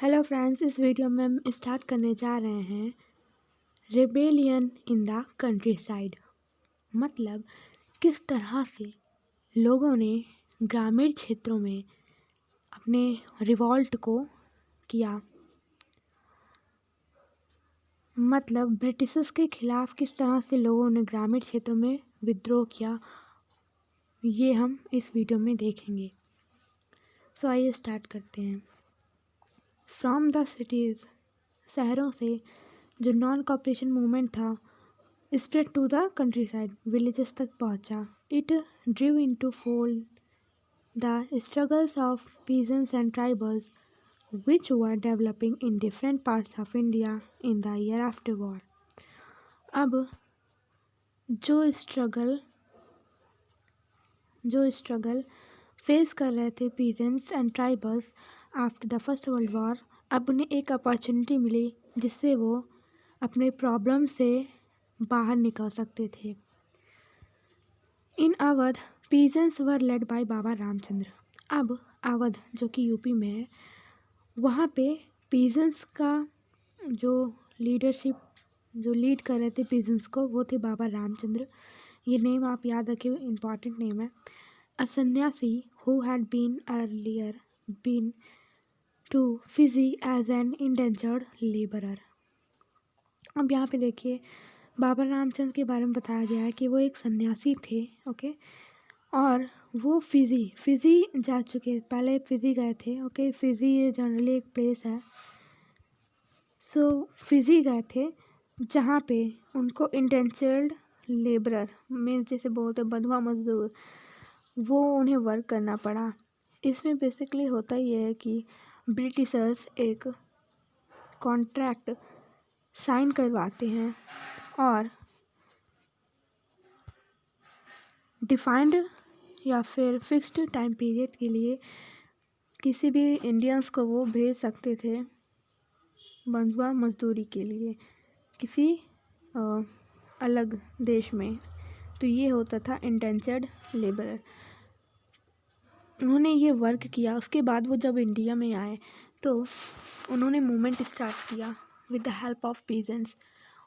Hello friends, इस video में हम स्टार्ट करने जा रहे हैं rebellion in the country side. मतलब किस तरह से लोगों ने ग्रामीण क्षेत्रों में अपने रिवॉल्ट को किया। मतलब ब्रिटिशर्स के खिलाफ किस तरह से लोगों ने ग्रामीण क्षेत्रों में विद्रोह किया, ये हम इस वीडियो में देखेंगे। सो आइए स्टार्ट करते हैं। फ्रॉम द सिटीज़, शहरों से जो नॉन कॉपरेशन मूवमेंट था spread to the countryside, villages तक पहुंचा। It drew into fold the struggles of peasants and tribals which were developing in different parts of India in the year after war। अब जो struggle face कर रहे थे peasants and tribals after the first world war, अब उन्हें एक opportunity मिली जिससे वो अपने प्रॉब्लम से बाहर निकल सकते थे। In Awadh peasants were led by Baba Ramchandra. अब अवध जो कि यूपी में है, वहाँ पे पीजेंट्स का जो लीडरशिप जो लीड कर रहे थे पीजेंट्स को, वो थे बाबा रामचंद्र। ये नेम आप याद रखिए, इम्पॉर्टेंट नेम है। अ सन्यासी who had been earlier been to Fiji as an indentured labourer. अब यहाँ पे देखिए बाबा रामचंद्र के बारे में बताया गया है कि वो एक सन्यासी थे, ओके, और वो फिजी जा चुके, पहले फिजी गए थे, ओके। फिजी ये जनरली एक प्लेस है। सो फिजी गए थे जहाँ पे उनको इंडेंचर्ड लेबरर मीन्स जैसे बोलते बंधुआ मजदूर, वो उन्हें वर्क करना पड़ा। इसमें बेसिकली होता ये है कि ब्रिटिशर्स एक कॉन्ट्रैक्ट साइन करवाते हैं और डिफाइंड या फिर फिक्स्ड टाइम पीरियड के लिए किसी भी इंडियंस को वो भेज सकते थे बंधुआ मजदूरी के लिए किसी अलग देश में। तो ये होता था इंडेंचर्ड लेबरर। उन्होंने ये वर्क किया। उसके बाद वो जब इंडिया में आए तो उन्होंने मूवमेंट स्टार्ट किया with the help of peasants.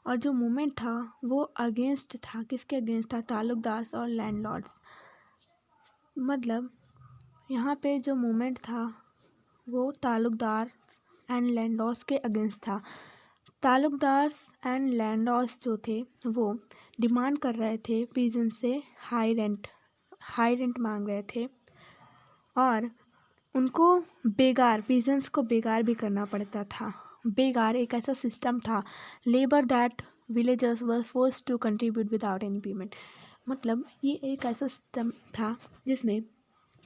और जो मूवमेंट था वो अगेंस्ट था, किसके अगेंस्ट था? तालुकदार्स और लैंडलॉर्ड्स। मतलब यहाँ पे जो मूवमेंट था वो तालुकदार एंड लैंडलॉर्ड्स के अगेंस्ट था। तालुकदार्स एंड लैंडलॉर्ड्स जो थे वो डिमांड कर रहे थे पीजेंट से हाई रेंट मांग रहे थे, और उनको पीजेंट्स को बेगार भी करना पड़ता था। बेगार एक ऐसा सिस्टम था, labour that villagers were forced to contribute without any payment. मतलब ये एक ऐसा सिस्टम था जिसमें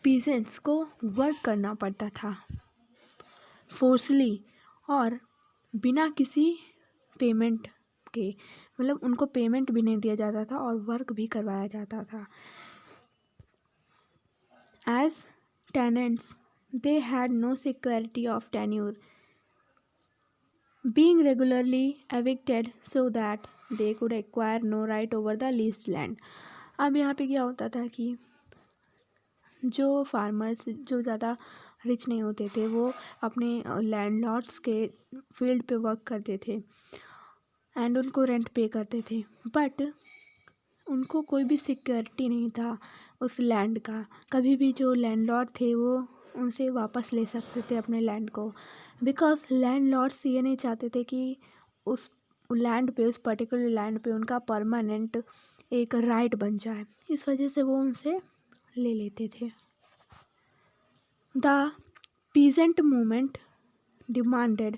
पीजेंट्स को वर्क करना पड़ता था फोर्सली और बिना किसी पेमेंट के। मतलब उनको पेमेंट भी नहीं दिया जाता था और वर्क भी करवाया जाता था। As tenants they had no security of tenure, being regularly evicted so that they could acquire no right over the leased land। अब यहाँ पे क्या होता था कि जो फार्मर्स जो ज़्यादा रिच नहीं होते थे वो अपने लैंडलॉर्ड्स के फील्ड पे वर्क करते थे एंड उनको रेंट पे करते थे, बट उनको कोई भी सिक्योरिटी नहीं था उस लैंड का। कभी भी जो लैंडलॉर्ड थे वो उनसे वापस ले सकते थे अपने लैंड को, बिकॉज लैंडलॉर्ड्स ये नहीं चाहते थे कि उस लैंड पे, उस पर्टिकुलर लैंड पे उनका परमानेंट एक राइट बन जाए। इस वजह से वो उनसे ले लेते थे। The peasant movement demanded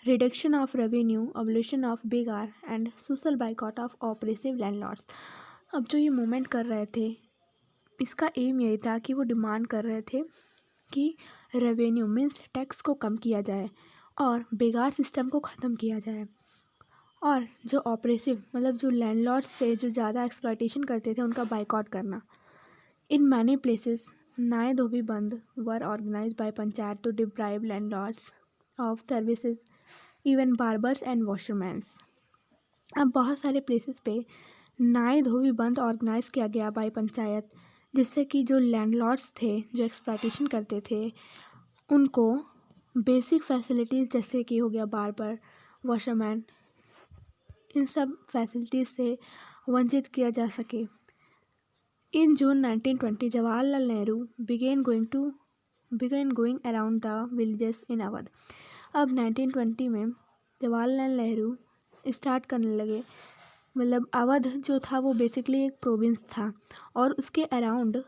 reduction of revenue, abolition of begar and social boycott of oppressive landlords. अब जो ये मूवमेंट कर रहे थे इसका एम यही था कि वो डिमांड कर रहे थे कि रेवेन्यू मीन्स टैक्स को कम किया जाए और बेगार सिस्टम को ख़त्म किया जाए, और जो ऑपरेसिव मतलब जो लैंडलॉर्ड्स से जो ज़्यादा एक्सप्लॉयटेशन करते थे उनका बाइकआउट करना। In many places nai dhobi bandh were organise by panchayat to deprive landlords of services, even barbers and washermans. अब बहुत सारे प्लेसेस पे नाए धोबी बंद ऑर्गेनाइज किया गया बाय पंचायत, जिससे कि जो लैंडलॉर्ड्स थे जो एक्सप्लॉयटेशन करते थे उनको बेसिक फैसिलिटीज़ जैसे कि हो गया बार्बर, वॉशरमैन, इन सब फैसिलिटीज़ से वंचित किया जा सके। इन जून 1920 Jawaharlal Nehru began going around the villages in Awadh. अब 1920 में जवाहरलाल नेहरू स्टार्ट करने लगे, मतलब अवध जो था वो बेसिकली एक प्रोविंस था और उसके अराउंड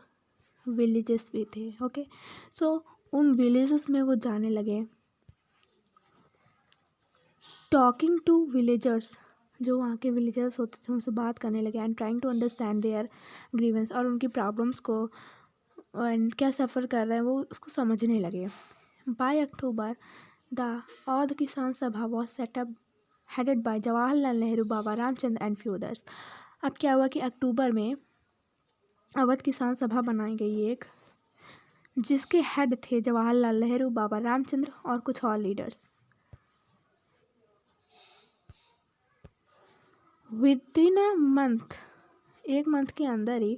विलेजेस भी थे। ओके, सो उन विलेजेस में वो जाने लगे, टॉकिंग टू विलेजर्स, जो वहाँ के विलेजर्स होते थे उनसे बात करने लगे, and trying to understand their grievances, और उनकी प्रॉब्लम्स को एंड क्या सफ़र कर रहे हैं वो उसको समझने लगे। बाय अक्टूबर द औध किसान सभा was setup headed by Jawaharlal Nehru, Baba Ramchandra and few others. अब क्या हुआ कि अक्टूबर में अवध किसान सभा बनाई गई एक, जिसके हेड थे जवाहरलाल नेहरू, बाबा रामचंद्र और कुछ और लीडर्स। विदिन अ मंथ, एक मंथ के अंदर ही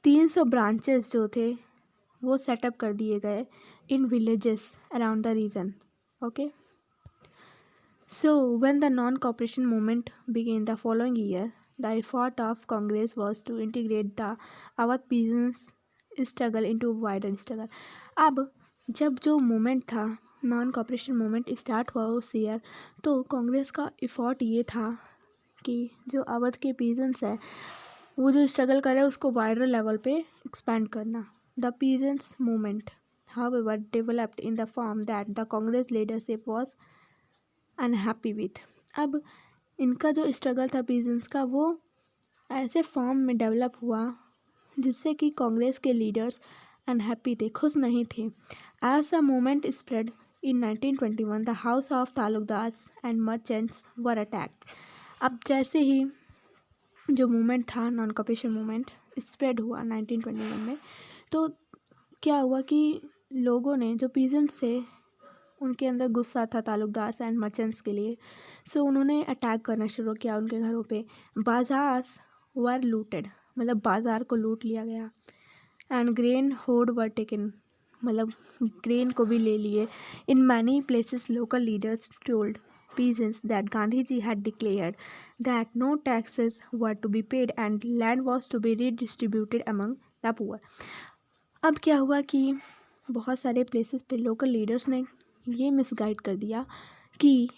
300 ब्रांचेस जो थे वो सेटअप कर दिए गए in villages around the region. Okay, so when the non cooperation movement began the following year, the effort of Congress was to integrate the Awadh peasants struggle into wider struggle. अब जब जो मूवमेंट था, नॉन कॉपरेशन मूवमेंट स्टार्ट हुआ उस year, तो कांग्रेस का effort ये था कि जो अवध के पीजेंट्स है वो जो स्ट्रगल कर रहे हैं उसको वाइडर लेवल पे एक्सपैंड करना। The peasants movement however developed in the form that the Congress leadership was unhappy with. अब इनका जो स्ट्रगल था पीजेंट्स का वो ऐसे फॉर्म में डेवलप हुआ जिससे कि कांग्रेस के लीडर्स अनहैप्पी थे, खुश नहीं थे। As the movement spread in 1921 the house of taluqdars and merchants were attacked. अब जैसे ही जो मूवमेंट था, नॉन कॉपरेशन मूवमेंट स्प्रेड हुआ 1921 में, तो क्या हुआ कि लोगों ने, जो पीजेंट्स थे उनके अंदर गुस्सा था तालुकदार्स एंड मर्चेंट्स के लिए, सो उन्होंने अटैक करना शुरू किया उनके घरों पे। बाजार वर लूटेड, मतलब बाज़ार को लूट लिया गया। And grain horde were taken, मतलब ग्रेन को भी ले लिए। In many places local leaders told peasants that Gandhiji had declared that no taxes were to be paid and land was to be redistributed among the poor। अब क्या हुआ कि बहुत सारे प्लेसेस पे लोकल लीडर्स ने ये मिसगाइड कर दिया कि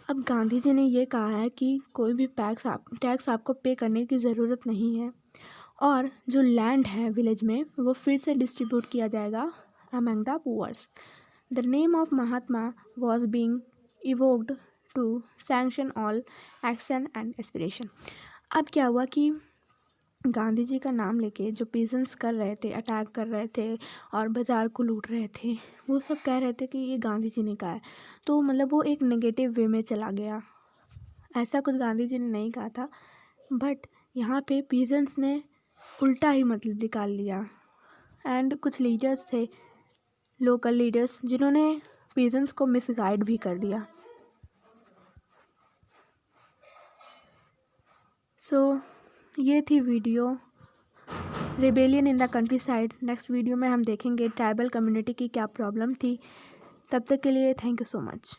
अब गांधी जी ने ये कहा है कि कोई भी टैक्स आपको पे करने की ज़रूरत नहीं है, और जो लैंड है विलेज में वो फिर से डिस्ट्रीब्यूट किया जाएगा among the poors. The name of Mahatma was being evoked to sanction all action and aspiration। अब क्या हुआ कि गांधी जी का नाम लेके जो पीजेंट्स कर रहे थे, अटैक कर रहे थे और बाज़ार को लूट रहे थे, वो सब कह रहे थे कि ये गांधी जी ने कहा है, तो मतलब वो एक नेगेटिव वे में चला गया। ऐसा कुछ गांधी जी ने नहीं कहा था, बट यहाँ पे पीजेंट्स ने उल्टा ही मतलब निकाल लिया। एंड कुछ लीडर्स थे, लोकल लीडर्स, जिन्होंने पीजेंट्स को मिसगाइड भी कर दिया। सो ये थी video rebellion in the country side. Next video में हम देखेंगे ट्राइबल कम्युनिटी की क्या प्रॉब्लम थी। तब तक के लिए थैंक यू सो मच।